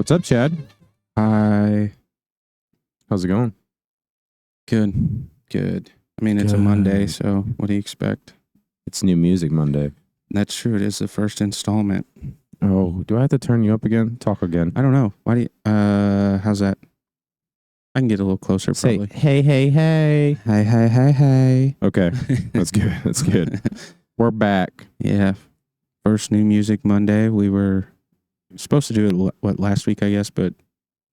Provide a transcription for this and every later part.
What's up, Chad? Hi. How's it going? Good. I mean, it's a Monday, so what do you expect? It's New Music Monday. That's true. It is the first installment. Oh, do I have to turn you up again? Talk again. I don't know. Why do you, how's that? I can get a little closer, Say, probably. hey. Hey. Okay, that's good. That's good. We're back. Yeah. First New Music Monday. We were supposed to do it, last week, I guess, but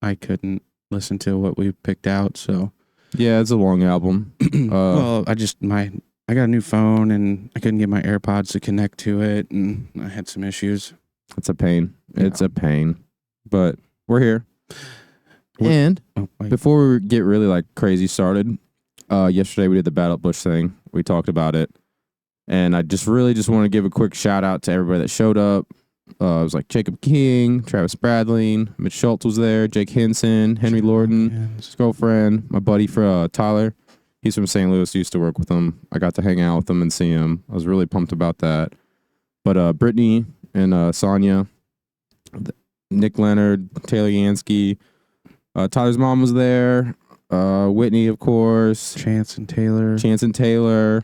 I couldn't listen to what we picked out, so. Yeah, it's a long album. Well, I got a new phone, and I couldn't get my AirPods to connect to it, and I had some issues. It's a pain. Yeah. It's a pain. But we're here. And before we get really crazy started, yesterday we did the Battle Bush thing. We talked about it. And I just want to give a quick shout out to everybody that showed up. It was like Jacob King, Travis Bradley, Mitch Schultz was there, Jake Hinson, Henry Lorden, his girlfriend, my buddy for Tyler. He's from St. Louis, used to work with him. I got to hang out with him and see him. I was really pumped about that. But Brittany and Sonia, Nick Leonard, Taylor Yansky, Tyler's mom was there, Whitney, of course. Chance and Taylor.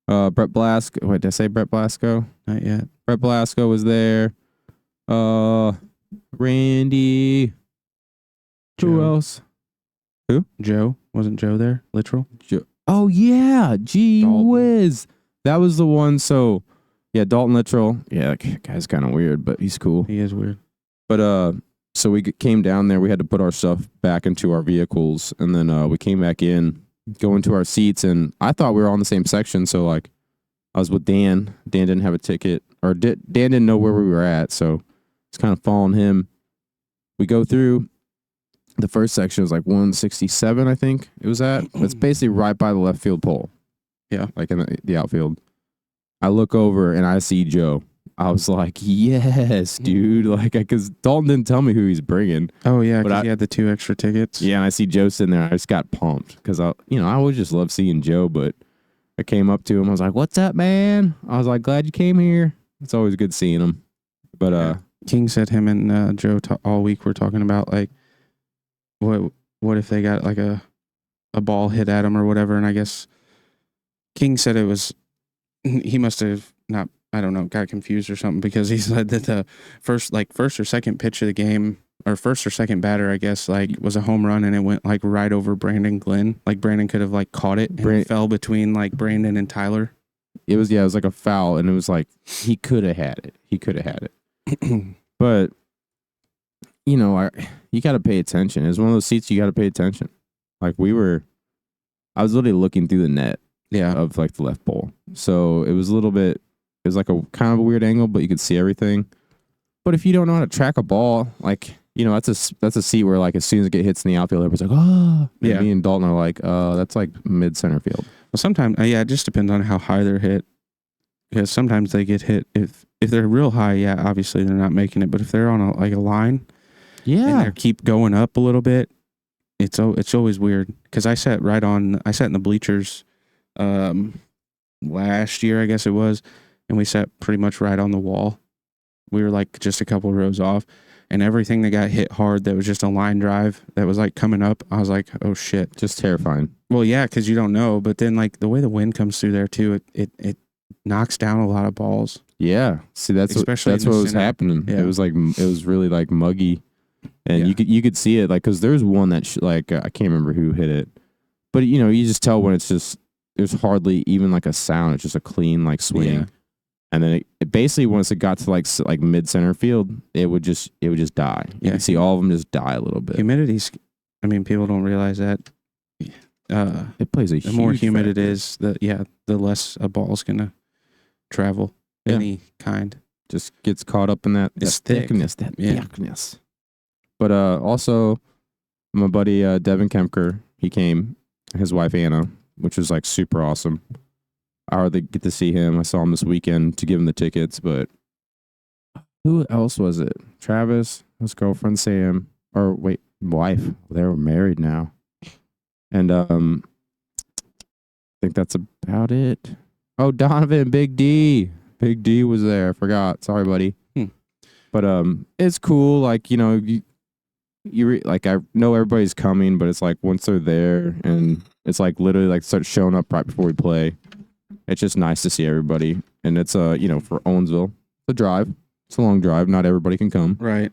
Brett Blasco. Wait, did I say Brett Blasco? Not yet. Brett Blasco was there. Randy. Who else? Who? Joe. Wasn't Joe there? Literal? Joe. Oh, yeah. Gee Dalton. whiz. That was the one. So, yeah, Dalton Literal. Yeah, that guy's kind of weird, but he's cool. He is weird. But, so we came down there. We had to put our stuff back into our vehicles. And then we came back in, go into our seats. And I thought we were all in the same section. So, I was with Dan. Dan didn't have a ticket. Or Dan didn't know where we were at. So, it's kind of following him. We go through. The first section was 167, I think it was at. It's basically right by the left field pole. Yeah. In the outfield. I look over and I see Joe. I was like, yes, dude. Because Dalton didn't tell me who he's bringing. Oh, yeah, because he had the 2 extra tickets. Yeah, and I see Joe sitting there. I just got pumped because I always just love seeing Joe. But I came up to him. I was like, what's up, man? I was like, glad you came here. It's always good seeing him. But King said him and Joe all week were talking about, what if they got a ball hit at him or whatever. And I guess King said it was, he must have not, I don't know, got confused or something, because he said that the first or second pitch of the game, or first or second batter, I guess, was a home run, and it went right over Brandon Glenn. Brandon could have caught it, and it fell between Brandon and Tyler. It was a foul, and it was he could have had it. But you got to pay attention. It's one of those seats you got to pay attention. I was literally looking through the net. Yeah. Of the left pole. So it was a kind of a weird angle, but you could see everything. But if you don't know how to track a ball, that's a seat where as soon as it hits in the outfield, everybody's like, oh. Yeah. Me and Dalton are like, that's mid center field. Well, sometimes, it just depends on how high they're hit. Because sometimes they get hit. If they're real high, yeah, obviously they're not making it. But if they're on a line, yeah, and they keep going up a little bit, it's always weird. Because I sat in the bleachers last year, I guess it was, and we sat pretty much right on the wall. We were just a couple rows off, and everything that got hit hard that was just a line drive that was coming up, I was like, oh shit. Just terrifying. Well, yeah, because you don't know, but then the way the wind comes through there too, it knocks down a lot of balls. Yeah. See, that's what was happening. Yeah. It was really muggy. And you could see it because there's one that I can't remember who hit it, but you just tell when it's just, there's hardly even a sound. It's just a clean swing. Yeah. And then it basically, once it got to mid center field, it would just die. You can see all of them just die a little bit. Humidity's, people don't realize that. It plays a huge the more humid factor. it is, the less a ball's gonna travel. Yeah. Any kind. Just gets caught up in that thickness. But also, my buddy Devin Kemker, he came, his wife Anna, which was super awesome. I hardly get to see him. I saw him this weekend to give him the tickets, but who else was it? Travis, his girlfriend Sam, or wait, wife. They were married now. And I think that's about it. Oh, Donovan, Big D. Big D was there. I forgot. Sorry, buddy. But it's cool. like I know everybody's coming, but it's like once they're there and it's like literally like start showing up right before we play. It's just nice to see everybody, and it's for Owensville, it's a drive. It's a long drive. Not everybody can come, Right.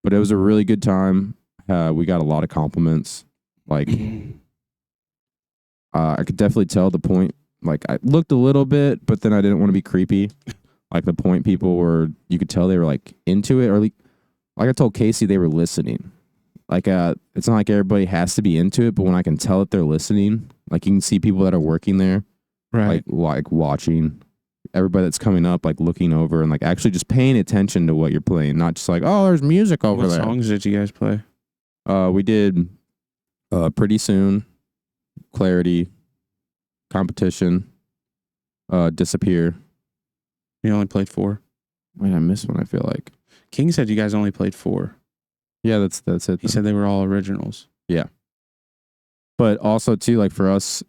but it was a really good time. We got a lot of compliments. Like, I could definitely tell the point. Like, I looked a little bit, but then I didn't want to be creepy. Like the point people were, you could tell they were like into it, or like I told Casey, they were listening. Like, it's not like everybody has to be into it, but when I can tell that they're listening, like you can see people that are working there, Right. like watching everybody that's coming up, like looking over and like actually just paying attention to what you're playing, not just like, oh, there's music over What there. songs did you guys play? We did Pretty Soon, Clarity, Competition, Disappear. You only played 4. Wait, I missed one, I feel like. King said you guys only played 4. Yeah, that's it. He said they were all originals. But also too, like for us,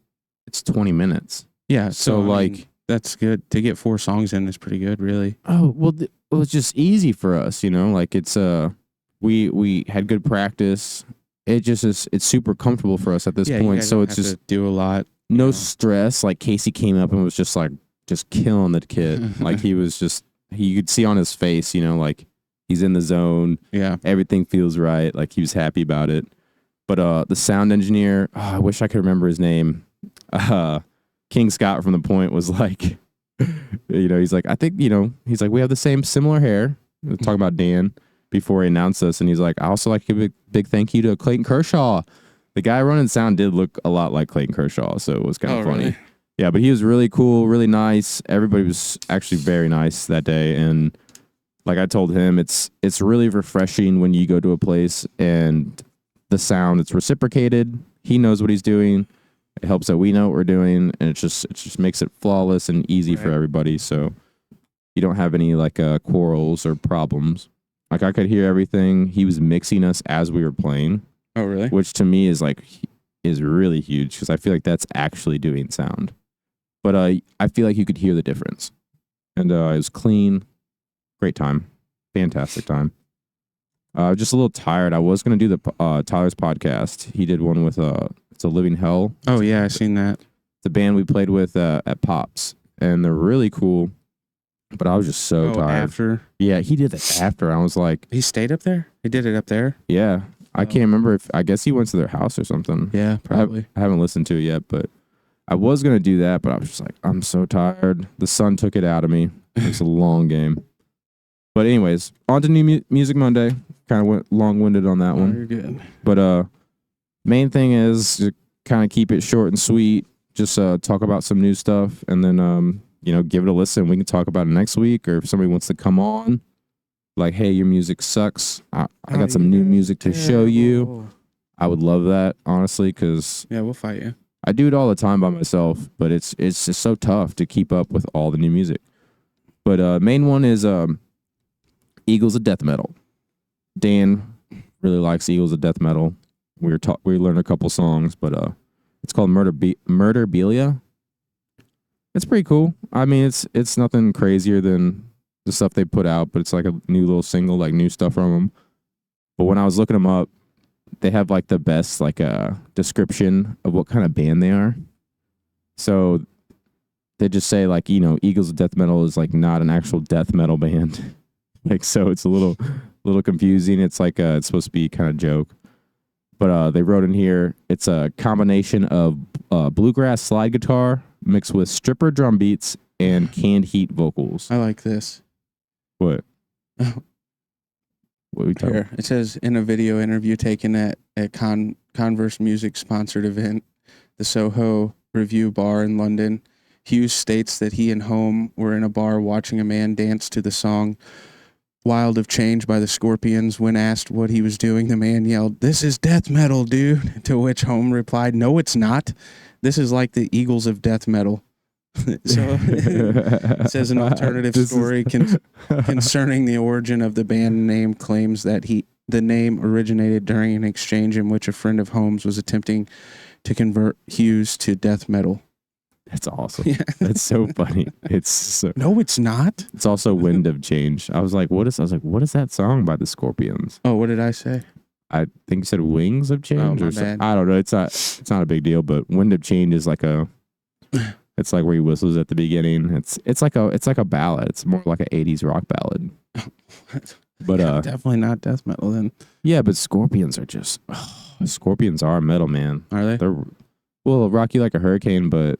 it's 20 minutes. Yeah. So I mean, like, that's good. To get 4 songs in is pretty good, really. oh well, it was just easy for us, Like it's we had good practice. It just is. It's super comfortable for us at this You point. guys So don't it's have just to do a lot. no stress. Like Casey came up and was just like killing the kid. Like he was just, you could see on his face, like he's in the zone. Yeah. Everything feels right. Like he was happy about it. But the sound engineer, I wish I could remember his name. King Scott from The Point was like, he's like, I think, he's like, we have the similar hair. We were talking about Dan before he announced us. And he's like, I also like to give a big thank you to Clayton Kershaw. The guy running sound did look a lot like Clayton Kershaw. So it was kind of funny. Really? Yeah, but he was really cool, really nice. Everybody was actually very nice that day. And like I told him, it's really refreshing when you go to a place and the sound, it's reciprocated. He knows what he's doing. It helps that we know what we're doing, and it just makes it flawless and easy for everybody. So you don't have any like quarrels or problems. Like I could hear everything. He was mixing us as we were playing. Oh, really? Which to me is really huge because I feel like that's actually doing sound. But I feel like you could hear the difference, and it was clean, great time, fantastic time. Just a little tired. I was gonna do the Tyler's podcast. He did one with it's a Living Hell. Oh yeah, I seen that. The band we played with at Pops, and they're really cool. But I was just so tired. After? Yeah, he did it after. I was like, He stayed up there? He did it up there? yeah. I can't remember if I guess he went to their house or something. Yeah, probably. I haven't listened to it yet, but I was gonna do that. But I was just like, I'm so tired. The sun took it out of me. It's a long game. But anyways, on to New Music Monday. Kind of went long-winded on that one. You're good. But main thing is to kind of keep it short and sweet. Just talk about some new stuff, and then give it a listen. We can talk about it next week, or if somebody wants to come on, like, hey, your music sucks. I got some new music to show you. I would love that, honestly, because yeah, we'll fight you. I do it all the time by myself, but it's just so tough to keep up with all the new music. But main one is Eagles of Death Metal. Dan really likes Eagles of Death Metal. We learned a couple songs, but it's called Murderbelia. It's pretty cool. I mean, it's nothing crazier than the stuff they put out, but it's like a new little single, like new stuff from them. But when I was looking them up, they have like the best like description of what kind of band they are. So they just say like, Eagles of Death Metal is like not an actual death metal band. Like, so it's a little confusing. It's like it's supposed to be kind of joke. But they wrote in here, it's a combination of bluegrass slide guitar mixed with stripper drum beats and canned heat vocals. I like this. What? What are we talking Here, it says in a video interview taken at Converse Music sponsored event, the Soho Review Bar in London, Hughes states that he and Home were in a bar watching a man dance to the song Wild of Change by the Scorpions. When asked what he was doing, the man yelled, "This is death metal, dude." To which Home replied, "No, it's not. This is like the Eagles of death metal." So it says an alternative story concerning the origin of the band name claims that the name originated during an exchange in which a friend of Holmes was attempting to convert Hughes to death metal. That's awesome. Yeah. That's so funny. No, it's not. It's also Wind of Change. I was like, what is that song by the Scorpions? Oh, what did I say? I think you said Wings of Change my or something. bad. I don't know. It's not a big deal, but Wind of Change is like it's like where he whistles at the beginning. It's like a ballad. It's more like an 80s rock ballad. But definitely not death metal then. yeah, but Scorpions are just Scorpions are metal, man. Are they? They're rock you like a hurricane, but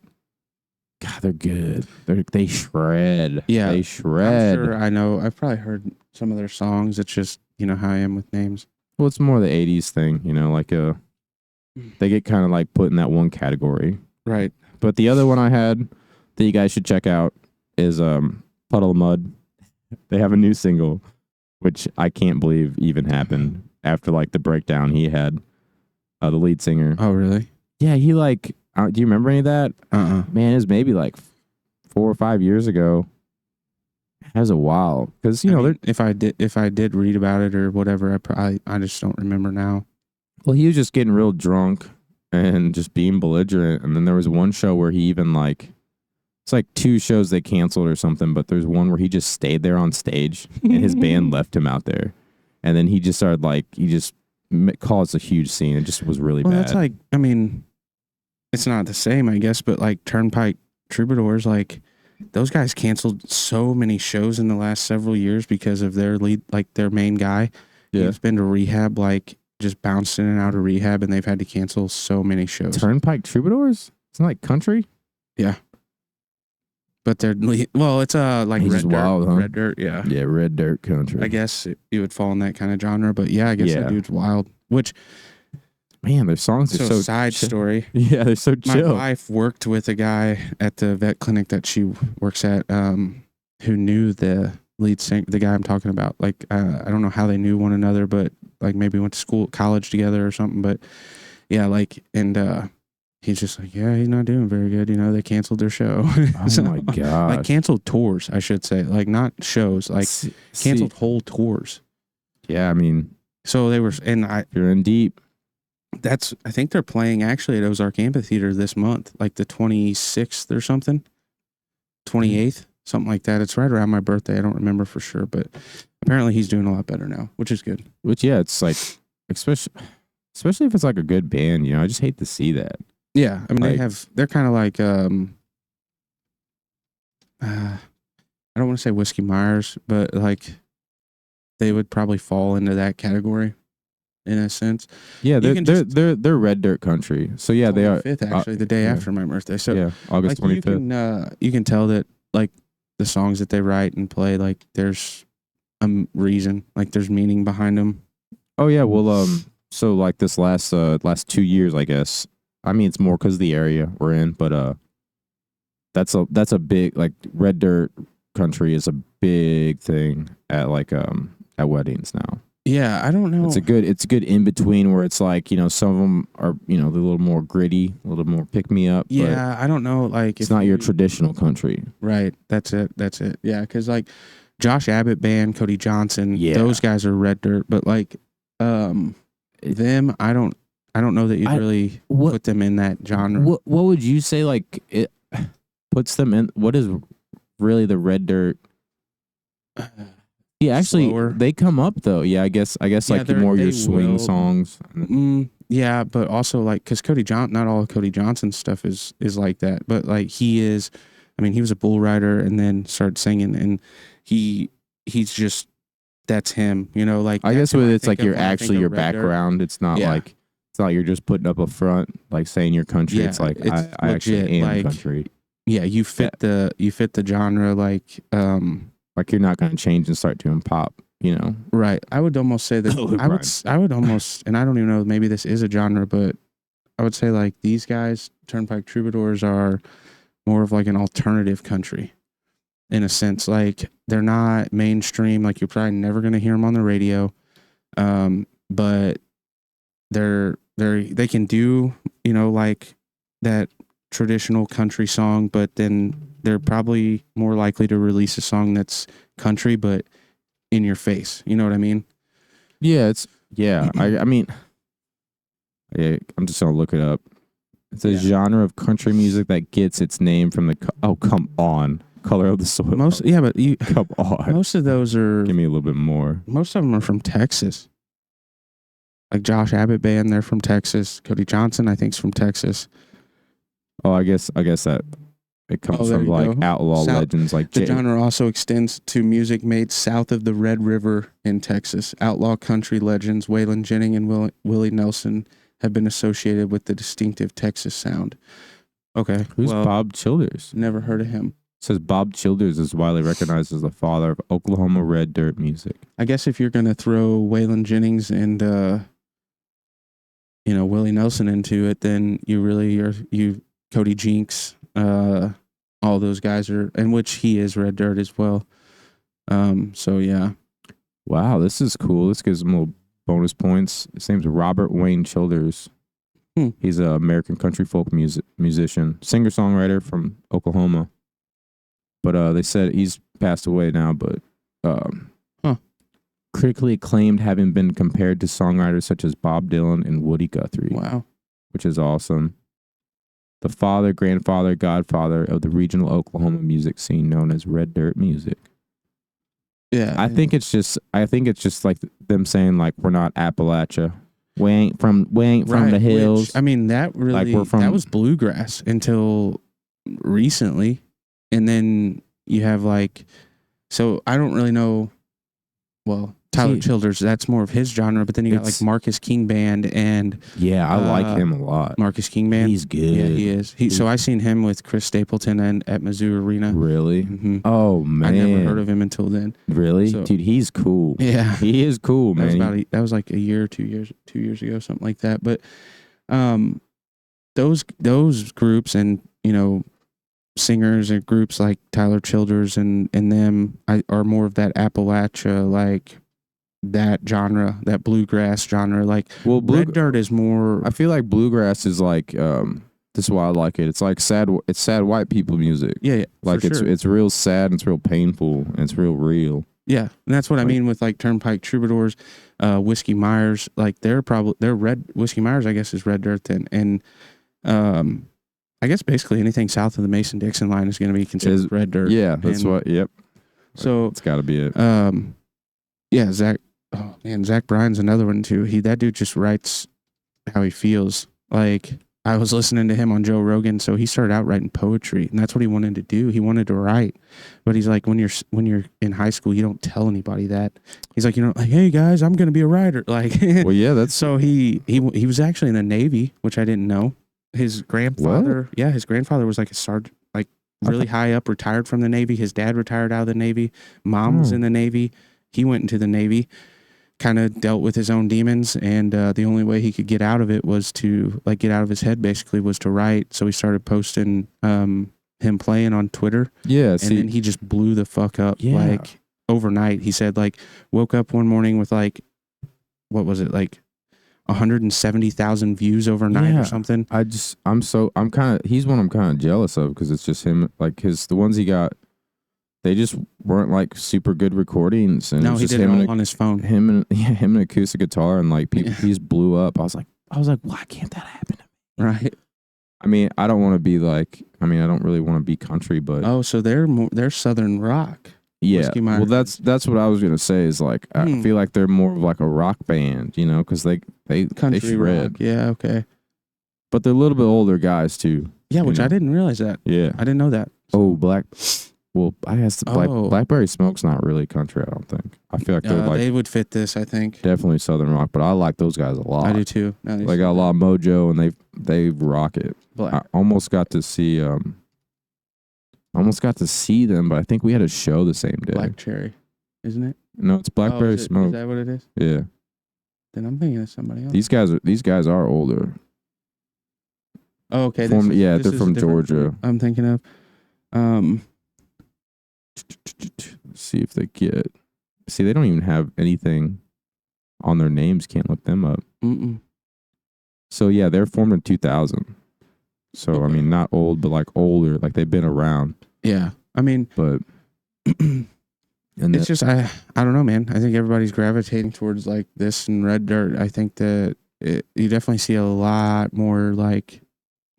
God, they're good. They shred. Yeah, they shred. I'm sure I know. I've probably heard some of their songs. It's just, you know how I am with names. Well, it's more the 80s thing, like they get kind of like put in that one category. Right. But the other one I had that you guys should check out is Puddle of Mudd. They have a new single, which I can't believe even happened after like the breakdown he had, the lead singer. Oh, really? Yeah, he like, do you remember any of that? Man, it was maybe like 4 or 5 years ago. That was a while because I mean, if I did read about it or whatever, I just don't remember now. Well, he was just getting real drunk and just being belligerent, and then there was one show where he even like, it's like 2 shows they canceled or something, but there's one where he just stayed there on stage and his band left him out there, and then he just started like he just caused a huge scene. It just was really bad. That's like, I mean, it's not the same, I guess, but like Turnpike Troubadours, like those guys canceled so many shows in the last several years because of their lead, like their main guy. Yeah. He's been to rehab, like just bounced in and out of rehab, and they've had to cancel so many shows. Turnpike Troubadours? It's not like country? Yeah. But they're, well, it's like He's Red just Dirt. wild, huh? Red Dirt, yeah. Yeah, Red Dirt country. I guess you would fall in that kind of genre, but yeah, I guess that dude's wild. Which, man, their songs are so side story. Yeah, they're so chill. My wife worked with a guy at the vet clinic that she works at, who knew the lead singer, the guy I'm talking about. Like, I don't know how they knew one another, but like maybe went to college together or something. But yeah, like, and he's just like, yeah, he's not doing very good. They canceled their show. Oh my god! Like canceled tours, I should say. Like not shows, like canceled whole tours. Yeah, I mean, so they were, and you're in deep. I think they're playing actually at Ozark Amphitheater this month, like the 26th or something, 28th, something like that. It's right around my birthday. I don't remember for sure, but apparently he's doing a lot better now, which is good. Which, yeah, it's like, especially if it's like a good band, I just hate to see that. Yeah, I mean, like, they're kind of like, I don't want to say Whiskey Myers, but like they would probably fall into that category. In a sense, yeah, they're Red Dirt country. So yeah, they are. 5th actually, the day after my birthday. So yeah, August 25th. You can tell that like the songs that they write and play, like there's a reason, like there's meaning behind them. Oh yeah, well, so like this last 2 years, I guess. I mean, it's more because of the area we're in, but that's a big, like, Red Dirt country is a big thing at like at weddings now. Yeah, I don't know. It's a good in between where it's like, some of them are, they're a little more gritty, a little more pick me up. Yeah, I don't know. Like, it's not your traditional country. Right. That's it. Yeah, because like Josh Abbott band, Cody Johnson, those guys are Red Dirt, but like them, I don't know that you'd really put them in that genre. What would you say like it puts them in? What is really the Red Dirt? Yeah, actually, slower. They come up though. Yeah, I guess like more your swing songs. Yeah, but also like because not all of Cody Johnson's stuff is like that, but like he is. I mean, he was a bull rider and then started singing, and he's just that's him. Like I guess with it's like you're actually your background. It's not like it's not you're just putting up a front like saying your country. It's like I actually am like, country. Yeah, you fit the genre like. Like you're not going to change and start doing pop, Right. I would almost say that I would almost, and I don't even know, maybe this is a genre, but I would say like these guys, Turnpike Troubadours, are more of like an alternative country in a sense. Like they're not mainstream. Like you're probably never going to hear them on the radio. But they can do, like that traditional country song, but then they're probably more likely to release a song that's country, but in your face. You know what I mean? Yeah, I mean, I'm just gonna look it up. It's a genre of country music that gets its name from come on, Color of the Soil. Come on. Most of those are. Give me a little bit more. Most of them are from Texas. Like Josh Abbott Band, they're from Texas. Cody Johnson, I think, is from Texas. Oh, I guess that it comes there from you like go. outlaw legends like The Jay. genre also extends to music made south of the Red River in Texas. Outlaw country legends Waylon Jennings and Willie Nelson have been associated with the distinctive Texas sound. Okay. Who's Bob Childers? Never heard of him. It says Bob Childers is widely recognized as the father of Oklahoma red dirt music. I guess if you're going to throw Waylon Jennings and, Willie Nelson into it, then you Cody Jinks, all those guys are, in which he is red dirt as well. So yeah. Wow, this is cool. This gives him little bonus points. His name's Robert Wayne Childers. He's an American country folk musician, singer-songwriter from Oklahoma. But they said he's passed away now, but critically acclaimed, having been compared to songwriters such as Bob Dylan and Woody Guthrie. Wow. Which is awesome. The father, grandfather, godfather of the regional Oklahoma music scene known as red dirt music. Yeah. I think it's just like them saying like we're not Appalachia. We ain't from the hills. Which, I mean, that really that was bluegrass until recently. And then you have so I don't really know. Well, Tyler Childers, that's more of his genre, but then you got like Marcus King Band and I like him a lot. Marcus King Band, he's good. Yeah, he is. So I seen him with Chris Stapleton and at Mizzou Arena. Really? Mm-hmm. Oh man, I never heard of him until then. Really, dude, he's cool. Yeah, he is cool, man. That was like a year, 2 years ago, something like that. But those groups and singers and groups like Tyler Childers and them are more of that Appalachia, like that genre, that bluegrass genre. Like, red dirt is more. I feel like bluegrass is like this is why I like it. It's like sad white people music. Yeah, like it's real sad and it's real painful and it's real real. Yeah, and that's what I mean with like Turnpike Troubadours, Whiskey Myers. Like they're red. Whiskey Myers, I guess, is red dirt then, and I guess basically anything south of the Mason-Dixon line is going to be considered red dirt. Yeah, that's what. Yep. So it's got to be it. Yeah, Zach. Oh man, Zach Bryan's another one too. That dude just writes how he feels. Like I was listening to him on Joe Rogan, so he started out writing poetry, and that's what he wanted to do. He wanted to write, but he's like, when you're in high school, you don't tell anybody that. He's like, like, hey guys, I'm going to be a writer. Like, well, yeah, that's so he was actually in the Navy, which I didn't know. His grandfather, his grandfather was like a sergeant, like really high up, retired from the Navy. His dad retired out of the Navy. Mom was in the Navy. He went into the Navy, kind of dealt with his own demons, and the only way he could get out of it was to get out of his head. Basically, was to write. So he started posting him playing on Twitter. Yeah, and then he just blew the fuck up. Yeah. Like overnight, he said woke up one morning with what was it 170,000 views overnight or something. he's one I'm kind of jealous of because it's just him. Like the ones he got, they just weren't super good recordings. And no, he did it all on his phone. Him and an acoustic guitar and people. He just blew up. I was like, why can't that happen to me? Right. I mean, I don't want to be I don't really want to be country, but so they're Southern rock. Yeah, well, that's what I was gonna say. Is I feel like they're more of a rock band, because they country shred. Rock. Yeah, okay. But they're a little bit older guys too. Yeah, which I didn't realize that. Yeah, I didn't know that. Oh, Well, I guess Blackberry Smoke's not really country. I don't think. I feel like they would fit this. I think definitely Southern rock, but I like those guys a lot. I do too. They got a lot of mojo and they rock it. I almost got to see them, but I think we had a show the same day. Black Cherry, isn't it? No, it's Blackberry Smoke. Is that what it is? Yeah. Then I'm thinking of somebody else. These guys are older. Oh, okay. They're from Georgia. I'm thinking of. See if they get. See, they don't even have anything on their names. Can't look them up. Mm-mm. So yeah, they're formed in 2000. So okay. I mean, not old, but older. They've been around. Yeah, I mean, but it's just I don't know, man. I think everybody's gravitating towards this and red dirt. I think that you definitely see a lot more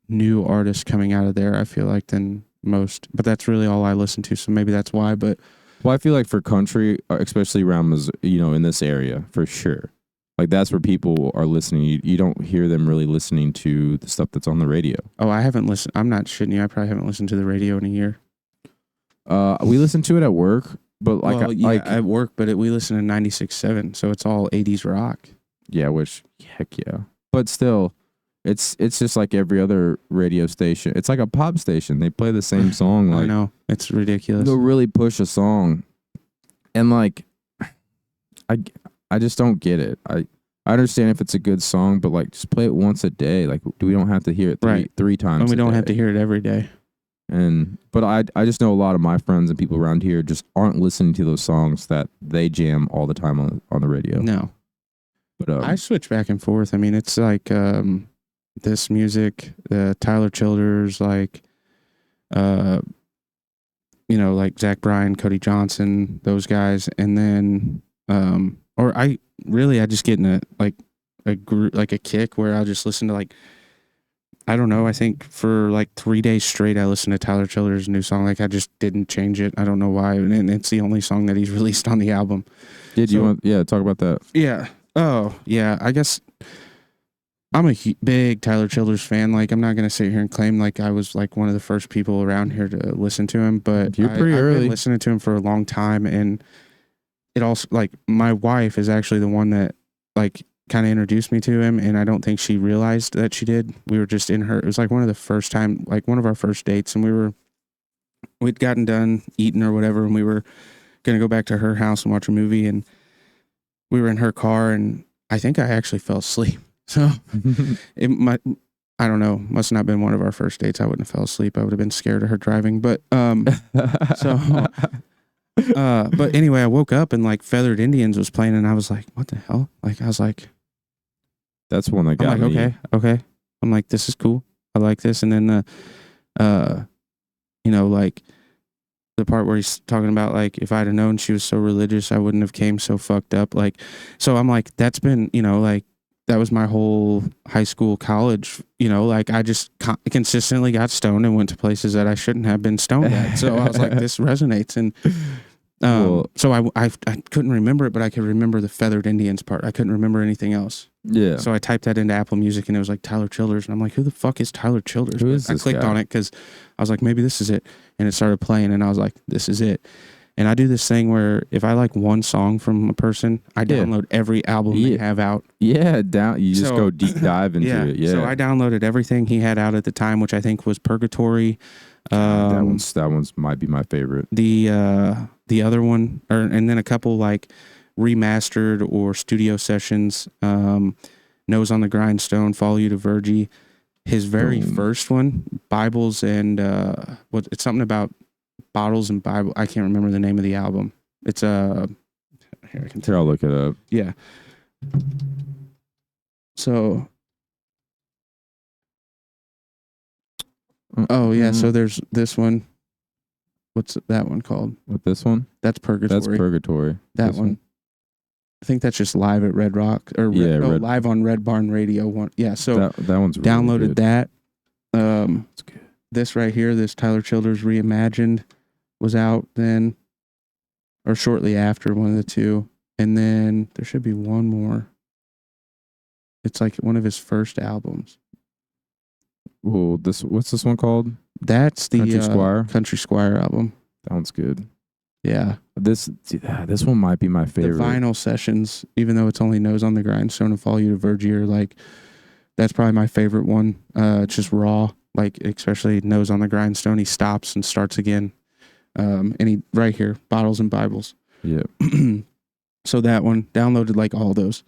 new artists coming out of there. I feel than most, but that's really all I listen to. So maybe that's why. But I feel for country, especially around in this area, for sure. Like that's where people are listening. You don't hear them really listening to the stuff that's on the radio. Oh, I haven't listened. I'm not shitting you. I probably haven't listened to the radio in a year. We listen to it at work, but like at work, but we listen to 96.7, so it's all 80s rock. Yeah, which heck yeah. But still, it's just like every other radio station. It's like a pop station. They play the same song. Like, I know. It's ridiculous. They'll really push a song. And like I just don't get it. I understand if it's a good song, but like just play it once a day. Like we don't have to hear it three times. And we don't have to hear it every day. But I just know a lot of my friends and people around here just aren't listening to those songs that they jam all the time on the radio. No. But I switch back and forth. I mean, it's like this music, Tyler Childers, like like Zach Bryan, Cody Johnson, those guys, and then I just get in a kick where I'll just listen to like, I don't know, I think for like 3 days straight I listened to Tyler Childers' new song. Like I just didn't change it. I don't know why, and it's the only song that he's released on the album. You want talk about that? Yeah. Oh yeah, I guess I'm a big Tyler Childers fan. Like, I'm not going to sit here and claim like I was like one of the first people around here to listen to him, but you're pretty early. I've been listening to him for a long time. And it also, like, my wife is actually the one that like kind of introduced me to him. And I don't think she realized that she did. We were just it was like one of our first dates, and we'd gotten done eating or whatever. And we were going to go back to her house and watch a movie. And we were in her car, and I think I actually fell asleep. So I don't know, must not have been one of our first dates. I wouldn't have fell asleep. I would have been scared of her driving. But but anyway, I woke up and like Feathered Indians was playing, and I was like, what the hell? Like, I was like, that's one that got me. Okay. I'm like, this is cool. I like this. And then like the part where he's talking about like, if I'd have known she was so religious, I wouldn't have came so fucked up. Like, so I'm like, that's been, like, that was my whole high school, college, like I just consistently got stoned and went to places that I shouldn't have been stoned at. So I was like, this resonates. And so I couldn't remember it, but I could remember the Feathered Indians part. I couldn't remember anything else. Yeah. So I typed that into Apple Music, and it was like Tyler Childers. And I'm like, who the fuck is Tyler Childers? I clicked on it because I was like, maybe this is it. And it started playing, and I was like, this is it. And I do this thing where if I like one song from a person, I download every album they have out. Yeah, you just go deep dive into it. Yeah. So I downloaded everything he had out at the time, which I think was Purgatory. That one's might be my favorite. The other one, and then a couple like remastered or studio sessions. Nose on the Grindstone, Follow You to Virgie. His very first one, Bibles and it's something about Bottles and Bible. I can't remember the name of the album. It's here I can I'll look it up. Yeah. So so there's this one. What's that one called? What, this one? That's Purgatory. That's Purgatory. That one. I think that's just live at Red Rock live on Red Barn Radio one. Yeah, so that one's really downloaded good. that. That's good. This right here, this Tyler Childers Reimagined was out then, or shortly after, one of the two. And then there should be one more. It's like one of his first albums. Well, what's this one called? That's the Country Squire album. That one's good. Yeah. This one might be my favorite. The vinyl sessions, even though it's only Nose on the Grindstone and Follow You to Virgie, are like, that's probably my favorite one. It's just raw, like especially Nose on the Grindstone. He stops and starts again. And he right here, Bottles and Bibles. Yeah. So that one, downloaded like all those.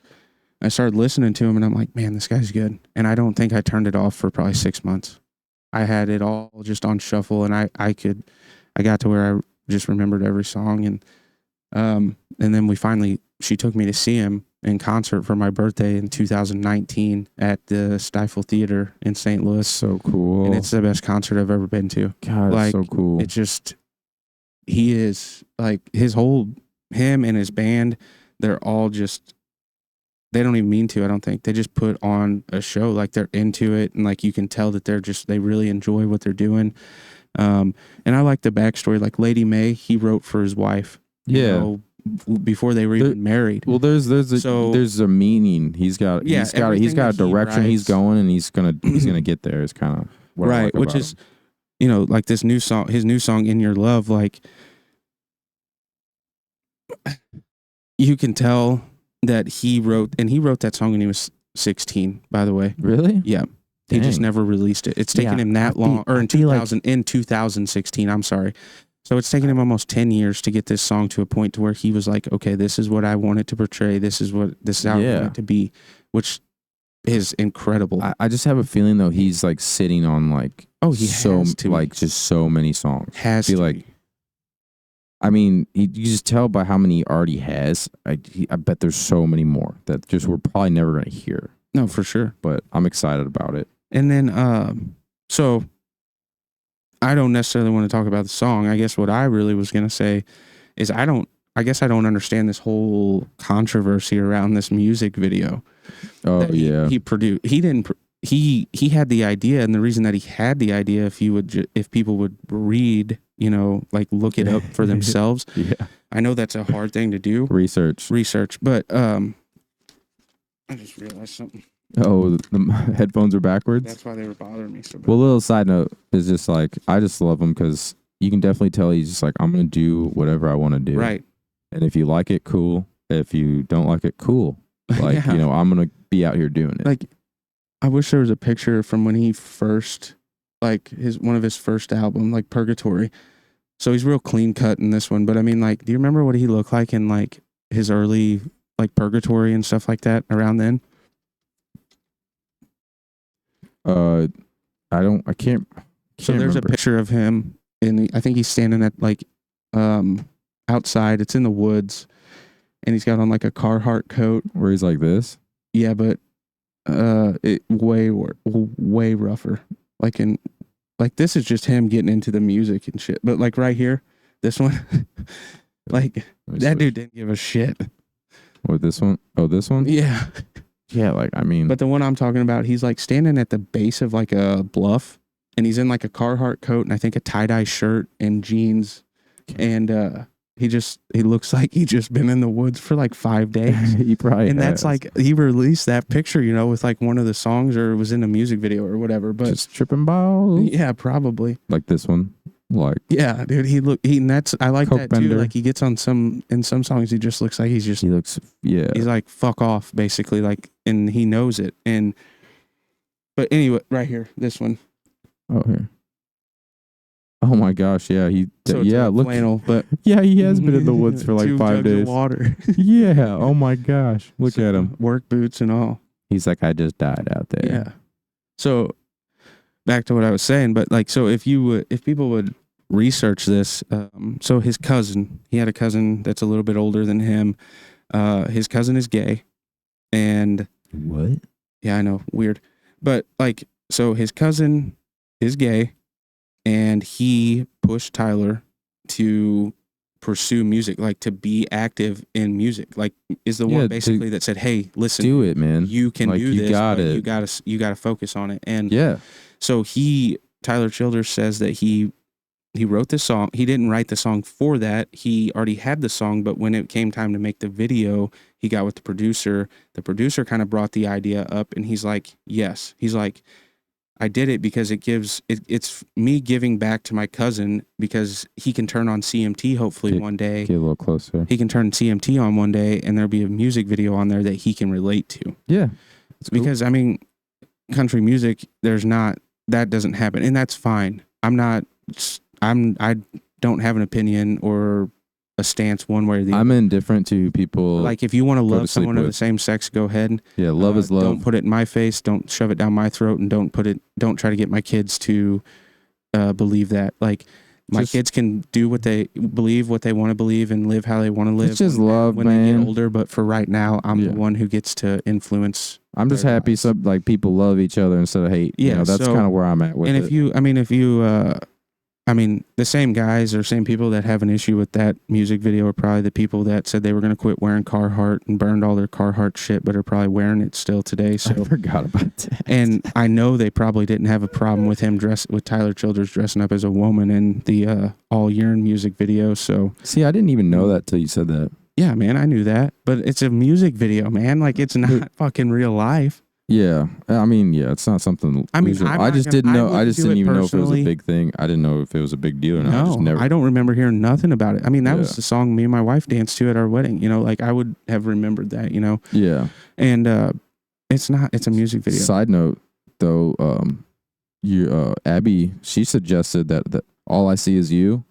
I started listening to him, and I'm like, man, this guy's good. And I don't think I turned it off for probably 6 months. I had it all just on shuffle, and I got to where I just remembered every song. And then she took me to see him in concert for my birthday in 2019 at the Stifle Theater in St. Louis. So cool. And it's the best concert I've ever been to. God, like, it's so cool. It's just, he is like him and his band, they're all just, they don't even mean to, I don't think. They just put on a show, like they're into it, and like you can tell that they really enjoy what they're doing. And I like the backstory, like Lady May, he wrote for his wife. Yeah. before they were even married. Well, there's a meaning. He's got a direction he's going, and he's gonna get there. Is kind of what I like which about is him. like this new song, his new song "In Your Love." Like, you can tell that he wrote that song when he was 16. By the way, Really? yeah. He just never released it. It's taken him that long, or in 2016. I'm sorry. So it's taken him almost 10 years to get this song to a point to where he was like, okay, this is what I want it to portray. This is how I want it to be, which is incredible. I just have a feeling though he's like sitting on like just so many songs. I mean, you just tell by how many he already has. I bet there's so many more that just we're probably never gonna hear. No, for sure. But I'm excited about it. And then, so I don't necessarily want to talk about the song. I guess what I really was going to say is I don't understand this whole controversy around this music video. Oh, yeah. He had the idea, and the reason that he had the idea, if people would read, like look it up for themselves. Yeah. I know that's a hard thing to do. Research, but I just realized something. Oh, the headphones are backwards? That's why they were bothering me so bad. Well, a little side note is just like, I just love him because you can definitely tell he's just like, I'm going to do whatever I want to do. Right. And if you like it, cool. If you don't like it, cool. Like, I'm going to be out here doing it. Like, I wish there was a picture from when he first, like, one of his first album, like Purgatory. So he's real clean cut in this one. But I mean, like, do you remember what he looked like in, like, his early, like, Purgatory and stuff like that around then? I can't. So there's a picture of him, and I think he's standing at like, outside. It's in the woods, and he's got on like a Carhartt coat. Where he's like this. Yeah, but it way rougher. Like this is just him getting into the music and shit. But like right here, this one, like that dude didn't give a shit. What, this one? Oh, this one? Yeah. Yeah, like, I mean. But the one I'm talking about, he's like standing at the base of like a bluff, and he's in like a Carhartt coat and I think a tie-dye shirt and jeans. And he looks like he just been in the woods for like 5 days. He probably And has. that's like, he released that picture, with like one of the songs, or it was in a music video or whatever. But just tripping balls. Yeah, probably. Like this one. Like, yeah, dude, I like Coke that bender. too. Like he gets in some songs, he just looks like he's like, fuck off, basically, like, and he knows it. But anyway, right here, this one. Oh, here. Oh my gosh, yeah, look, flannel, but yeah, he has been in the woods for like 5 jugs days. of water. Yeah, oh my gosh, look at him. Work boots and all. He's like, I just died out there. Yeah. So back to what I was saying, but like, so if people would research this, so his cousin, he had a cousin that's a little bit older than him. His cousin is gay, and what? Yeah, I know, weird, but like, so his cousin is gay, and he pushed Tyler to pursue music, like to be active in music, like is the one basically that said, hey, listen, do it, man, you can do this, you got to focus on it. And yeah, so Tyler Childers says that he wrote this song. He didn't write the song for that. He already had the song, but when it came time to make the video, he got with the producer. The producer kind of brought the idea up, and he's like, yes. He's like, I did it because it's me giving back to my cousin, because he can turn on CMT hopefully one day. Get a little closer. He can turn CMT on one day, and there'll be a music video on there that he can relate to. Yeah. Because, cool. I mean, country music, that doesn't happen, and that's fine. I don't have an opinion or a stance one way or the other. I'm indifferent to people. Like, if you want to love someone of the same sex, go ahead. Yeah, love is love. Don't put it in my face. Don't shove it down my throat, and don't try to get my kids to believe that. Like, my kids can do what they believe, what they want to believe, and live how they want to live. It's just love, when man. they get older. But for right now, I'm the one who gets to influence. I'm just happy some like people love each other instead of hate. Yeah, that's kind of where I'm at with it. And the same guys or same people that have an issue with that music video are probably the people that said they were going to quit wearing Carhartt and burned all their Carhartt shit, but are probably wearing it still today. So I forgot about that. And I know they probably didn't have a problem with with Tyler Childers dressing up as a woman in the All Yearn music video. So see, I didn't even know that till you said that. Yeah, man, I knew that, but it's a music video, man. Like it's not fucking real life. Yeah, I mean, yeah, it's not something. I mean, I just didn't know. I just didn't even know if it was a personally. big thing. I didn't know if it was a big deal or not. I just No, never. I don't remember hearing nothing about it. I mean, that was Yeah. the song me and my wife danced to at our wedding. You know, like I would have remembered that. You know, Yeah. and it's not. It's a music video. Side note, though, Abby, she suggested that All I See Is You.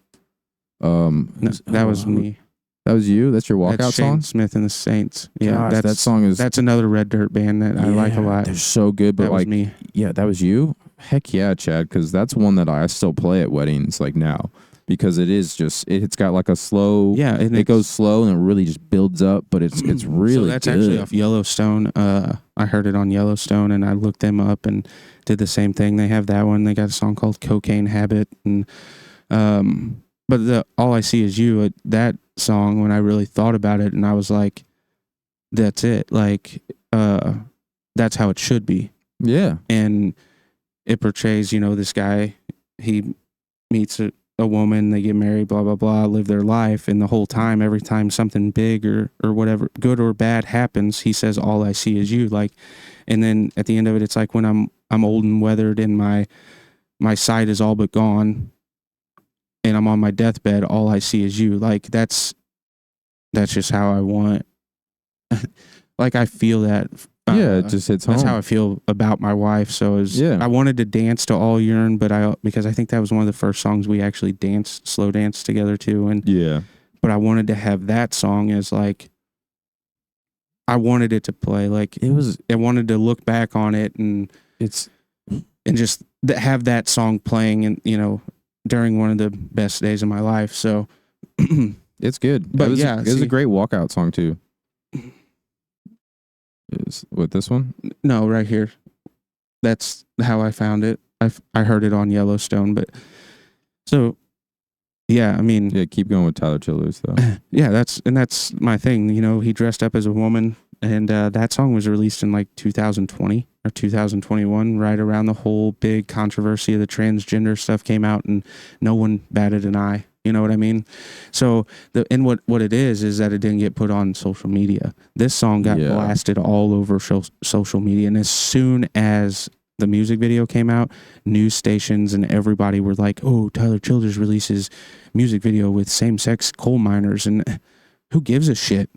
No, that was me. That was you. That's your walkout That's Shane song. Smith and the Saints. Yeah, Gosh, that song is. That's another Red Dirt band that I like a lot. They're so good, but That was like, me. yeah, that was you. Heck yeah, Chad, because that's one that I still play at weddings like now because it is just it's got like a slow. Yeah, and it goes slow and it really just builds up, but it's really so that's good. actually off Yellowstone. I heard it on Yellowstone and I looked them up and did the same thing. They have that one. They got a song called Cocaine Habit and but the All I See Is You, that song, when I really thought about it and I was like, that's it. Like that's how it should be. Yeah. And it portrays, you know, this guy, he meets a woman, they get married, blah, blah, blah, live their life. And the whole time, every time something big or whatever, good or bad happens, he says, all I see is you. Like, and then at the end of it, it's like when I'm old and weathered and my sight is all but gone and I'm on my deathbed, all I see is you. Like, that's just how I want. Like, I feel that. Yeah, it just hits home. That's how I feel about my wife. So I wanted to dance to All Yearn, but because I think that was one of the first songs we actually slow danced together to. And yeah, but I wanted to have that song as like, I wanted it to play like it was. I wanted to look back on it and just have that song playing and during one of the best days of my life. So it's good. But it was a great walkout song too. Is with this one? No, right here. That's how I found it. I heard it on Yellowstone, but so yeah, I mean, yeah, keep going with Tyler Childers though. Yeah, that's my thing. You know, he dressed up as a woman, and that song was released in like 2020 or 2021, right around the whole big controversy of the transgender stuff came out, and no one batted an eye. You know what I mean? So what it is that it didn't get put on social media. This song got blasted all over social media, and as soon as the music video came out, news stations and everybody were like, "Oh, Tyler Childers releases music video with same-sex coal miners," and who gives a shit?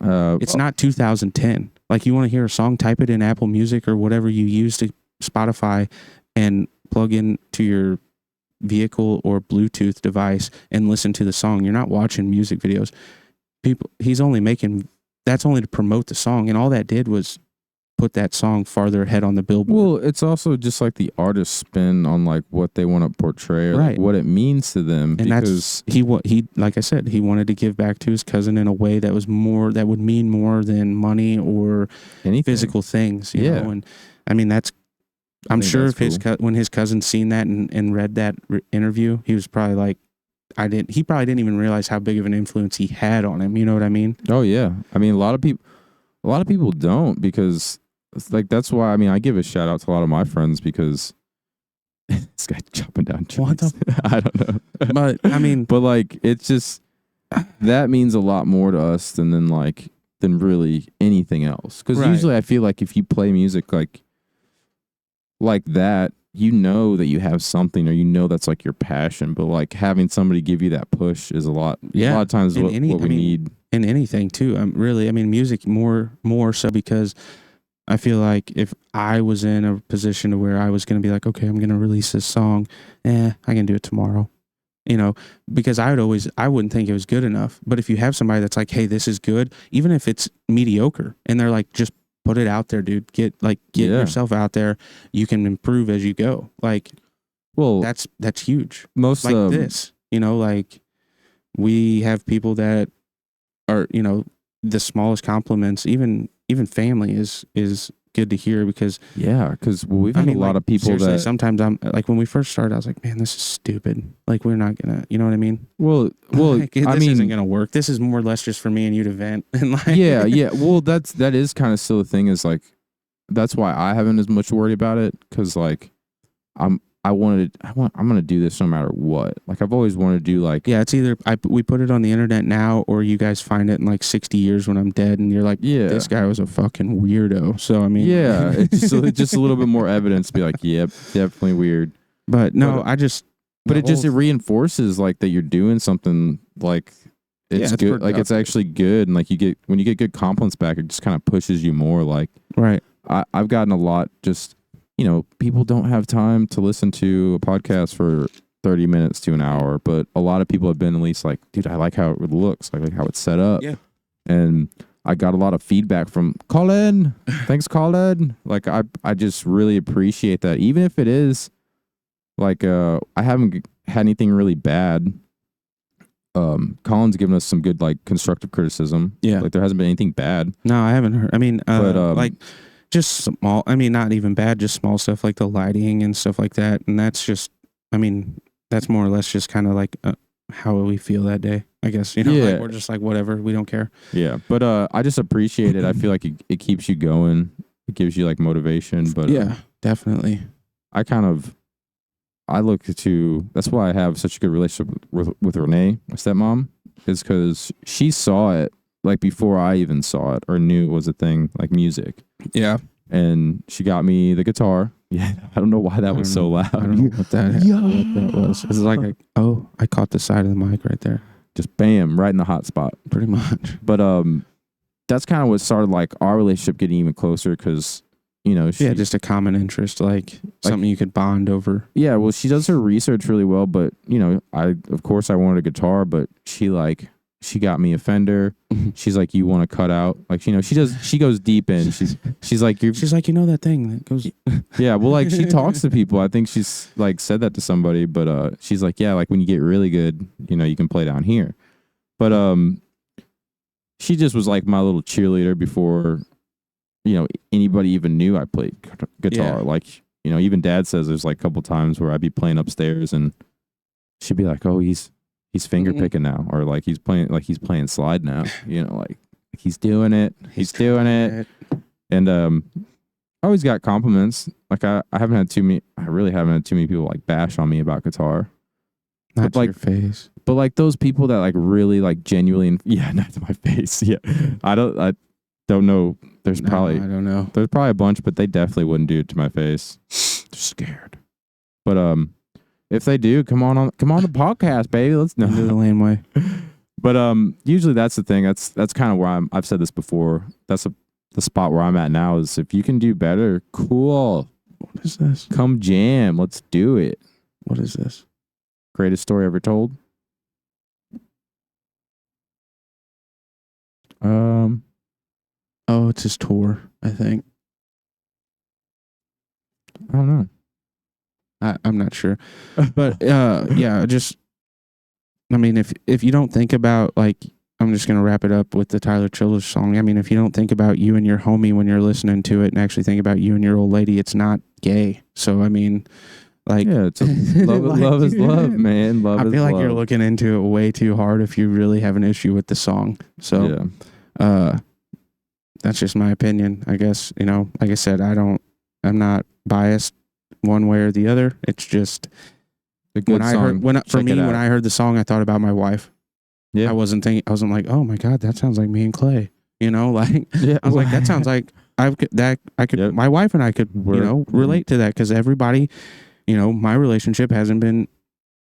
It's not 2010. Like, you want to hear a song, type it in Apple Music or whatever you use to Spotify, and plug in to your vehicle or Bluetooth device and listen to the song. You're not watching music videos. He's only making, that's only to promote the song, and all that did was put that song farther ahead on the billboard. Well, it's also just like the artist's spin on like what they want to portray or like what it means to them. And because he like I said, he wanted to give back to his cousin in a way that was more, that would mean more than money or anything. Physical things, you know. And I mean, I'm sure if when his cousin seen that and read that interview, he was probably like, he probably didn't even realize how big of an influence he had on him. You know what I mean? Oh yeah. I mean, a lot of people don't, because like, that's why, I mean, I give a shout out to a lot of my friends because this guy chopping down trees. I don't know. But I mean, but like, it's just, that means a lot more to us than really anything else. Cause usually I feel like if you play music like that, you know that you have something, or you know that's like your passion, but like having somebody give you that push is a lot of times what we need. In anything too. Music more so, because I feel like if I was in a position to where I was going to be like, okay, I'm going to release this song, I can do it tomorrow. You know, because I wouldn't think it was good enough. But if you have somebody that's like, hey, this is good, even if it's mediocre, and they're like, just put it out there, dude. Get yourself out there. You can improve as you go. Like, well, that's huge. Most like this, you know, like we have people that are, you know, the smallest compliments, even family is good to hear, because we've had a lot of people that sometimes I'm like, when we first started, I was like, man, this is stupid. Like, we're not gonna, you know what I mean? Well, like, this isn't gonna work. This is more or less just for me and you to vent. And like, yeah. Well, that is kind of still the thing, is like, that's why I haven't as much worried about it, because like I'm gonna do this no matter what. Like I've always wanted to do like Yeah, it's either we put it on the internet now, or you guys find it in like 60 years when I'm dead, and you're like, this guy was a fucking weirdo. So I mean, yeah, it's just a little bit more evidence to be like, yep, definitely weird. But no, but it reinforces like that you're doing something like it's good, productive. like it's actually good, and like when you get good compliments back, it just kind of pushes you more. Like right, I've gotten a lot just. People don't have time to listen to a podcast for 30 minutes to an hour, but a lot of people have been at least like, dude, I like how it looks, like how it's set up. Yeah. And I got a lot of feedback from Colin. Thanks, Colin. Like I just really appreciate that. Even if it is like I haven't had anything really bad. Colin's given us some good like constructive criticism. Yeah. Like there hasn't been anything bad. No, I haven't heard. I mean, but like just small, I mean, not even bad, just small stuff like the lighting and stuff like that. And that's just, I mean, that's more or less just kind of like how we feel that day, I guess. Like we're just like, whatever, we don't care. Yeah. But I just appreciate it. I feel like it keeps you going. It gives you like motivation. But yeah, definitely. I look to, that's why I have such a good relationship with Renee, my stepmom, is because she saw it like before I even saw it or knew it was a thing, like music. Yeah. And she got me the guitar. Yeah. I don't know why that was so loud. I don't know what that was. It's like, I caught the side of the mic right there. Just bam, right in the hot spot. Pretty much. But that's kind of what started like our relationship getting even closer because, just a common interest, like something you could bond over. Yeah. Well, she does her research really well, but, of course I wanted a guitar, but she got me a Fender. She's like, you want to cut out? Like, she goes deep in. She's like, that thing that goes. Yeah. Well, like she talks to people. I think she's like said that to somebody, but, she's like, yeah, like when you get really good, you can play down here. But, she just was like my little cheerleader before, anybody even knew I played guitar. Yeah. Like, even Dad says there's like a couple times where I'd be playing upstairs and she'd be like, oh, he's finger picking now, or like he's playing slide now, like he's doing it. He's doing it. And I always got compliments. Like I really haven't had too many people like bash on me about guitar. Not to your face. But like those people that like really like genuinely, not to my face. Yeah. I don't know. I don't know. There's probably a bunch, but they definitely wouldn't do it to my face. They're scared. But if they do, come on the podcast, baby. Let's do the laneway. But usually that's the thing. That's kind of where I've said this before. That's the spot where I'm at now is if you can do better, cool. What is this? Come jam. Let's do it. What is this? Greatest story ever told. Oh, it's his tour, I think. I don't know. I'm not sure. But yeah, just I mean if you don't think about like I'm just gonna wrap it up with the Tyler Childers song. I mean, if you don't think about you and your homie when you're listening to it and actually think about you and your old lady, it's not gay. So I mean like it's love is love, man. Love is love. I feel like you're looking into it way too hard if you really have an issue with the song. So that's just my opinion. I guess, like I said, I'm not biased one way or the other. It's just a good song. When I heard the song, I thought about my wife. Yeah. I wasn't like, oh my God, that sounds like me and Clay. Like I was like, that sounds like my wife and I could, relate to that because everybody, my relationship hasn't been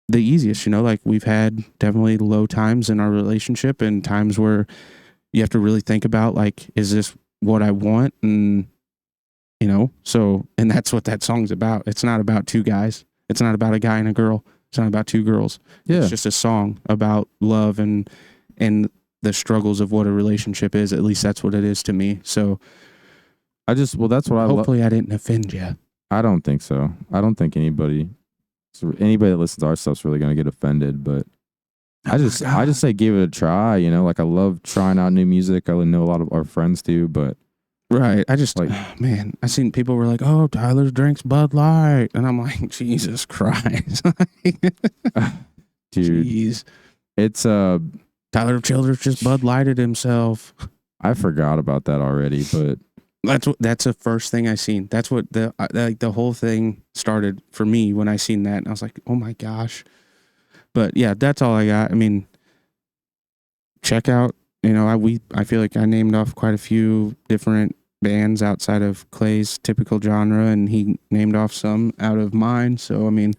the easiest, like we've had definitely low times in our relationship and times where you have to really think about like, is this what I want? And, and that's what that song's about. It's not about two guys. It's not about a guy and a girl. It's not about two girls. Yeah. It's just a song about love and the struggles of what a relationship is. At least that's what it is to me. So that's what I love. Hopefully I didn't offend you. I don't think so. I don't think anybody that listens to our stuff's really going to get offended, but I just say give it a try, like I love trying out new music. I know a lot of our friends do, but right. I just like, man, I seen people were like, oh, Tyler drinks Bud Light. And I'm like, Jesus Christ. Dude, jeez. It's Tyler Childers just Bud Lighted himself. I forgot about that already, but That's the first thing I seen. That's what the whole thing started for me when I seen that, and I was like, oh my gosh. But yeah, that's all I got. I mean, check out. I feel like I named off quite a few different bands outside of Clay's typical genre, and he named off some out of mine. So I mean,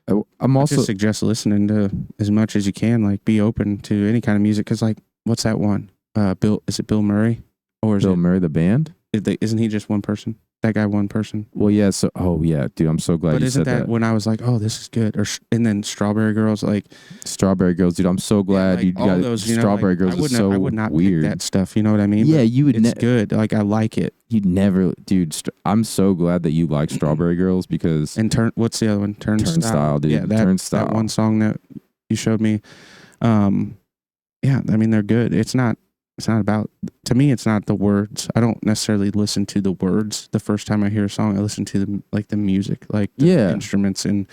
I'm I also just suggest listening to as much as you can. Like, be open to any kind of music. Because like, what's that one? Is it Bill Murray, or is Bill it? Murray the band. Isn't he just one person? That guy, one person. Well, yeah. So, oh yeah, dude, I'm so glad But you isn't said that. when I was like, oh, this is good, and then Strawberry Girls, like Strawberry Girls, dude. I'm so glad like, you all got those. Strawberry like, Girls. Is so I would not weird. pick that stuff. You know what I mean? Yeah, But you would. it's good. Like, I like it. You'd never, dude. I'm so glad that you like Strawberry Girls because And what's the other one? Turnstile, dude. Yeah, Turnstile. that one song that you showed me. Yeah, I mean, they're good. It's not about, to me, it's not the words. I don't necessarily listen to the words the first time I hear a song. I listen to the music, like the instruments and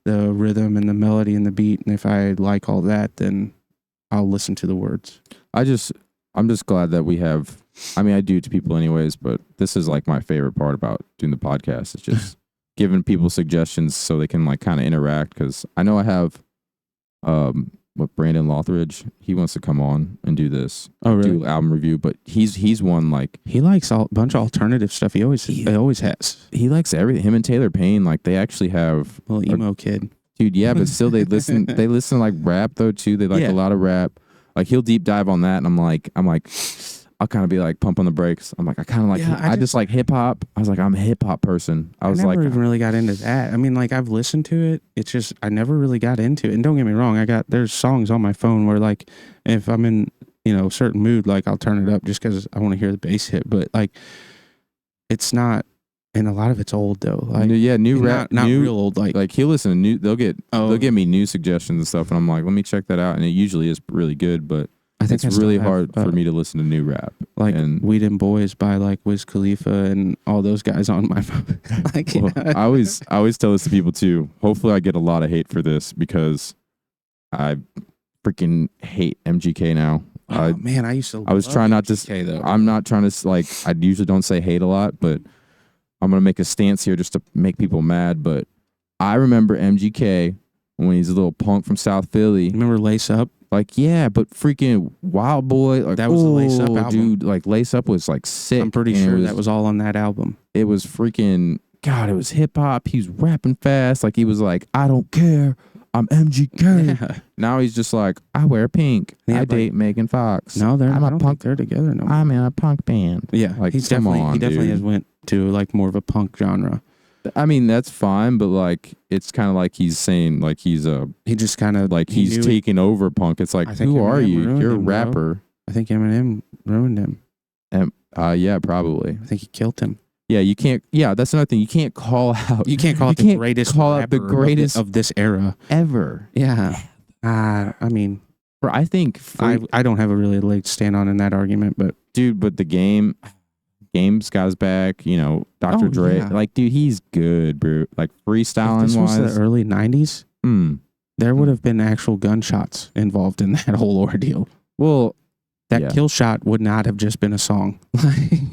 the rhythm and the melody and the beat. And if I like all that, then I'll listen to the words. I'm just glad that we have, I mean, I do it to people anyways, but this is like my favorite part about doing the podcast. It's just giving people suggestions so they can like kind of interact. Cause I know I have, Brandon Lothridge, he wants to come on and do this. Oh, really? Do album review, but he's one like he likes a bunch of alternative stuff. He always has. He likes everything. Him and Taylor Payne, like they actually have little emo kid, dude. Yeah, but still they listen. They listen to like rap though too. They like a lot of rap. Like he'll deep dive on that, and I'm like, I'll kind of be like pump on the brakes. I'm like, I kind of like, I just like hip hop. I was like, I'm a hip hop person. I never even really got into that. I mean, like, I've listened to it. It's just, I never really got into it. And don't get me wrong, there's songs on my phone where like, if I'm in, a certain mood, like I'll turn it up just because I want to hear the bass hit. But like, it's not, and a lot of it's old though. Like, new rap, not real old. Like he'll listen to new, they'll give me new suggestions and stuff. And I'm like, let me check that out. And it usually is really good, but I think it's really hard for me to listen to new rap. Like Weed and Boys by like Wiz Khalifa and all those guys on my phone. Like, I always tell this to people too. Hopefully I get a lot of hate for this because I freaking hate MGK now. Oh man, I used to. I was trying not MGK, to. I'm not trying to like. I usually don't say hate a lot, but I'm gonna make a stance here just to make people mad. But I remember MGK when he's a little punk from South Philly. Remember Lace Up? Like, yeah, but freaking Wild Boy. Like, that was the Lace Up album. Dude, like, Lace Up was, like, sick. I'm pretty sure that was all on that album. It was freaking, God, it was hip-hop. He was rapping fast. Like, he was like, I don't care. I'm MGK. Yeah. Now he's just like, I wear pink. I date Megan Fox. No, I don't think they're together no more. I'm in a punk band. Yeah, like, he definitely has went to, like, more of a punk genre. I mean, that's fine, but like, it's kind of like he's saying, like, he just kind of like he's taking over punk. It's like, who are you? You're a rapper. Bro. I think Eminem ruined him. Yeah, probably. I think he killed him. Yeah, you can't. Yeah, that's another thing. You can't call out. You can't call out the greatest. Call out the greatest of this era ever. Yeah. I mean, I think I don't have a really leg to stand on in that argument, but dude, but the Game's got his back, Dr. Dre. Yeah. Like, dude, he's good, bro. Like, freestyling wise. This was the early 90s. There would have been actual gunshots involved in that whole ordeal. Well, that kill shot would not have just been a song.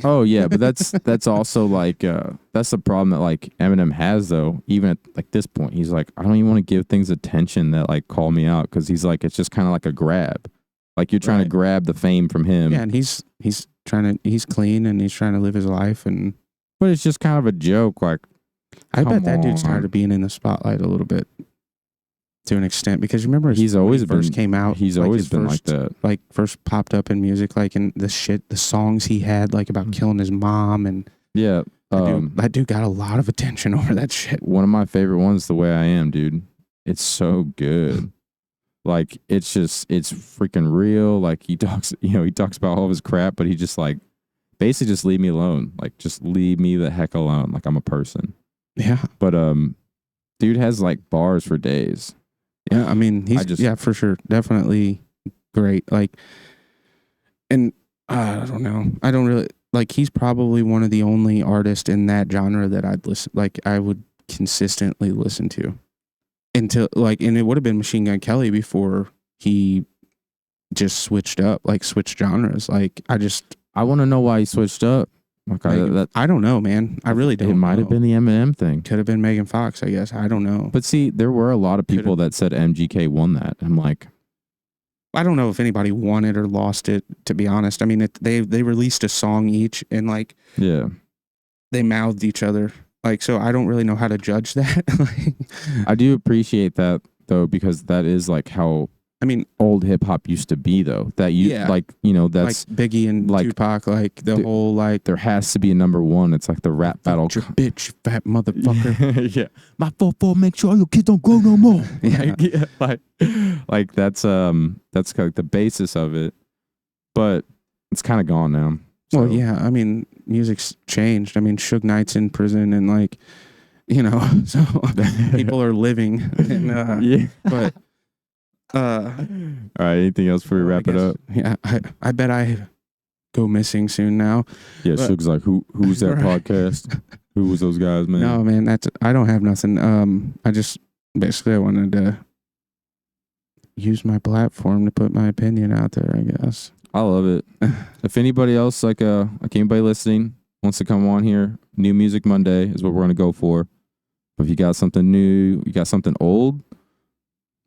Oh, yeah, but that's also like, that's the problem that like Eminem has though. Even at like this point, he's like, I don't even want to give things attention that like call me out. Cause he's like, it's just kind of like a grab. Like you're trying to grab the fame from him. Yeah, and he's clean and he's trying to live his life, but it's just kind of a joke. Like, I bet that dude's tired of being in the spotlight a little bit, to an extent, because you remember he's always been first came out. He's always been like that. Like first popped up in music, like in the songs he had, like about killing his mom, and yeah, that dude got a lot of attention over that shit. One of my favorite ones, "The Way I Am," dude. It's so good. Like, it's freaking real. Like, he talks about all of his crap, but he just like, basically just leave me alone. Like, just leave me the heck alone. Like, I'm a person. Yeah. But, dude has like bars for days. Yeah. I mean, yeah, for sure. Definitely great. Like, and I don't know. I don't really, like, he's probably one of the only artists in that genre that I would consistently listen to. Until like, and it would have been Machine Gun Kelly before he just switched genres. Like, I want to know why he switched up. Like I don't know, man. I really don't. It might have been the Eminem thing. Could have been Megan Fox, I guess. I don't know. But see, there were a lot of people that said MGK won that. I'm like, I don't know if anybody won it or lost it, to be honest. I mean, they released a song each, and like, yeah, they mouthed each other. Like, so I don't really know how to judge that. I do appreciate that though, because that is like how, I mean, old hip hop used to be though. That like, you know, that's like Biggie and like, Tupac, like the whole like, there has to be a number one. It's like the rap battle. Your bitch, fat motherfucker. Yeah, my 4-4, make sure your kids don't grow no more. Like that's kind of the basis of it, but it's kind of gone now. So. Well, yeah, I mean, music's changed. I mean, Suge Knight's in prison, and like, you know, so people are living. And, yeah, but. All right. Anything else before we wrap it up? Yeah, I bet I go missing soon now. Yeah, Suge's like, who's that podcast? Who was those guys, man? No, man, I don't have nothing. I just basically I wanted to use my platform to put my opinion out there, I guess. I love it. If anybody else, like anybody listening wants to come on here, New Music Monday is what we're gonna go for. But if you got something new, you got something old.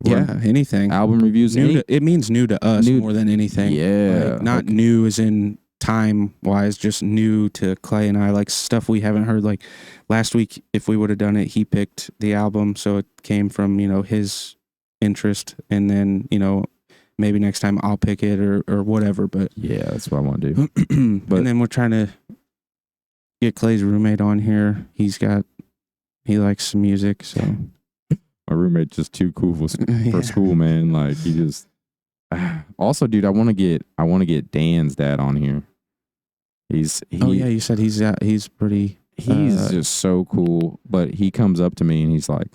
Yeah, anything. Album reviews. It means new to us more than anything. Yeah. Like, not new as in time wise, just new to Clay and I, like stuff we haven't heard. Like last week, if we would have done it, he picked the album. So it came from, you know, his interest. And then, you know, maybe next time I'll pick it or whatever. But yeah, that's what I want to do. But, and then we're trying to get Clay's roommate on here. He likes some music. So. My roommate's just too cool for school, man. Like he just. Also, dude, I want to get Dan's dad on here. Oh yeah, you said he's pretty. He's just so cool, but he comes up to me and he's like,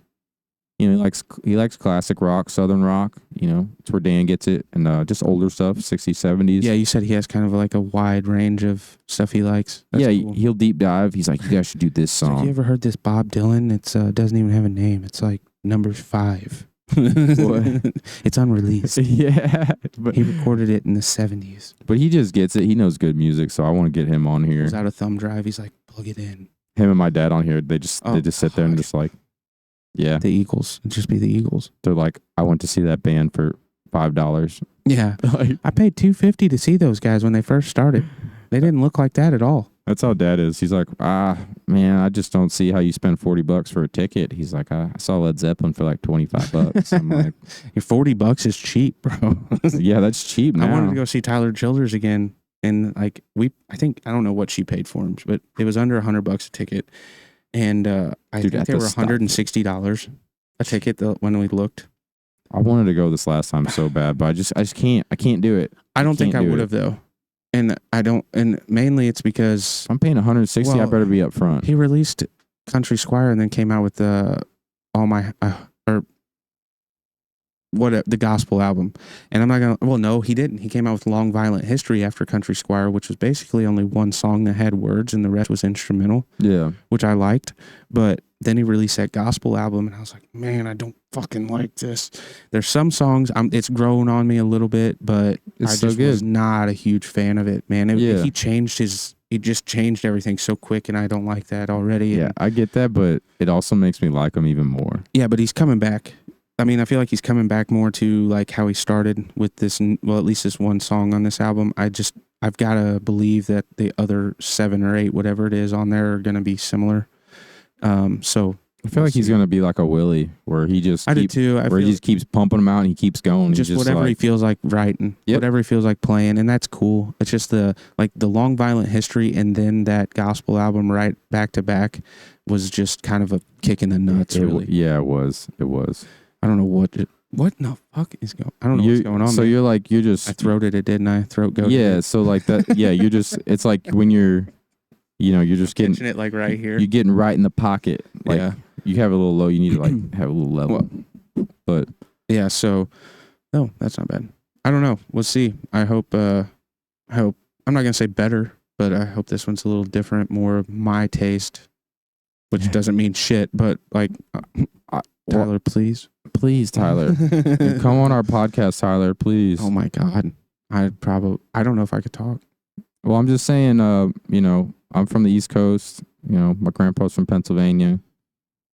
you know, he likes classic rock, southern rock. You know, it's where Dan gets it, and just older stuff, 60s, 70s. Yeah, you said he has kind of like a wide range of stuff he likes. That's cool. He'll deep dive. He's like, you guys should do this song. Have you ever heard this Bob Dylan? It's doesn't even have a name. It's like number 5. It's unreleased. Yeah, but he recorded it in the 70s. But he just gets it. He knows good music, so I want to get him on here. Pulls out a thumb drive. He's like, plug it in. Him and my dad on here. They just sit there and just like, yeah, the Eagles. It'd just be the Eagles. They're like, I went to see that band for $5. Yeah, I paid $2.50 to see those guys when they first started. They didn't look like that at all. That's how Dad is. He's like, man, I just don't see how you spend $40 for a ticket. He's like, I saw Led Zeppelin for like $25. I'm like, your $40 is cheap, bro. Yeah, that's cheap now. I wanted to go see Tyler Childers again, and like I don't know what she paid for him, but it was under $100 a ticket, and I think they were $160 a ticket when we looked. I wanted to go this last time so bad, but I just can't. I can't do it. I don't think I would have though. And I don't, and mainly it's because I'm paying $160. I better be up front. He released Country Squire and then came out with the gospel album. And I'm not gonna. Well, no, he didn't. He came out with Long Violent History after Country Squire, which was basically only one song that had words and the rest was instrumental. Yeah, which I liked. But then he released that gospel album, and I was like, man, I don't fucking like this. There's some songs it's grown on me a little bit, but I just was not a huge fan of it, man. He just changed everything so quick, and I don't like that already. Yeah, I get that, but it also makes me like him even more. Yeah, but he's coming back. I mean, I feel like he's coming back more to like how he started with this, well, at least this one song on this album. I've got to believe that the other 7 or 8, whatever it is on there, are going to be similar. So I feel like he's going to be like a Willie, where he just he just keeps pumping them out and he keeps going. Just whatever he feels like writing, whatever he feels like playing, and that's cool. It's just the Long Violent History and then that gospel album right back to back was just kind of a kick in the nuts, really. Yeah, it was. I don't know what in the fuck is going. I don't know what's going on. So man. you're just I throated it, didn't I? Throat goat. Yeah. So like that. Yeah, you're just. It's like when you're just getting it like right here. You're getting right in the pocket. Like you have a little low. You need to like have a little level. But yeah. So no, that's not bad. I don't know. We'll see. I hope. I'm not gonna say better, but I hope this one's a little different, more of my taste, which doesn't mean shit. But like, Tyler, please. Please, Tyler. Come on our podcast, Tyler, please. Oh my God. I don't know if I could talk. Well, I'm just saying, you know, I'm from the East Coast. You know, my grandpa's from Pennsylvania.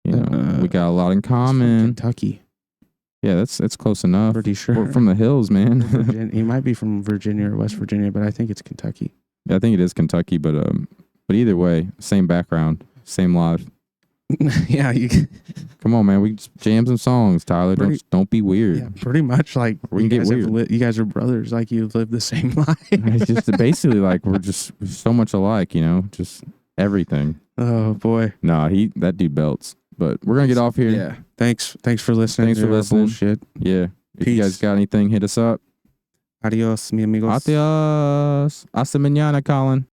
You know, we got a lot in He's from common. Kentucky. Yeah, that's close enough. Pretty sure. We're from the hills, man. He might be from Virginia or West Virginia, but I think it's Kentucky. Yeah, I think it is Kentucky, but either way, same background, same life. Yeah, Come on, man. We just jam some songs, Tyler. Don't be weird. yeah, pretty much like We can get weird. You guys are brothers, like you live the same life. It's just basically like we're so much alike, you know, just everything. Oh boy. Nah, that dude belts. But we're gonna get off here. Yeah. Thanks for listening. Thanks for listening. Bullshit. Yeah. If Peace. you guys got anything, hit us up. Adios, mi amigos. Adios. Hasta mañana, Colin.